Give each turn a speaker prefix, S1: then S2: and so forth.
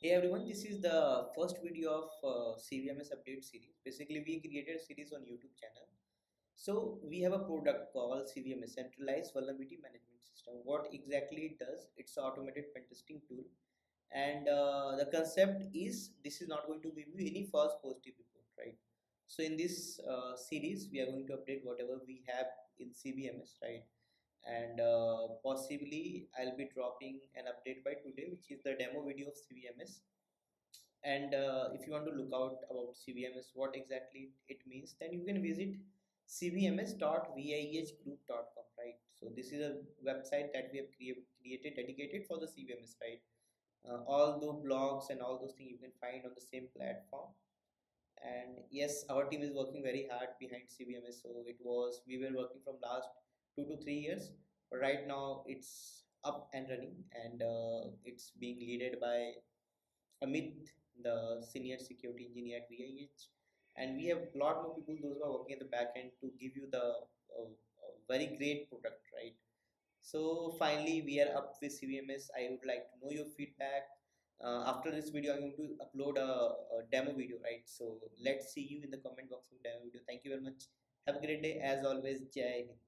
S1: Hey everyone, this is the first video of CVMS update series. Basically, we created a series on YouTube channel. So we have a product called CVMS, Centralized Vulnerability Management System. What exactly it does? It's an automated pen testing tool, and the concept is this is not going to give you any false positive report, right? So in this series, we are going to update whatever we have in CVMS, right? And possibly I'll be dropping an update by today, which is the demo video of CVMS. And if you want to look out about CVMS, what exactly it means, then you can visit cvms.viehgroup.com, right? So this is a website that we have created dedicated for the CVMS, right? All those blogs and all those things you can find on the same platform. And yes, our team is working very hard behind CVMS. So we were working from last 2 to 3 years, but right now it's up and running, and it's being led by Amit, the senior security engineer at VIEH, and we have a lot more people, those who are working at the back end, to give you the very great product, right? So finally, we are up with CVMS. I would like to know your feedback. After this video, I'm going to upload a demo video, right? So let's see you in the comment box of demo video. Thank you very much. Have a great day. As always, Jai Hind.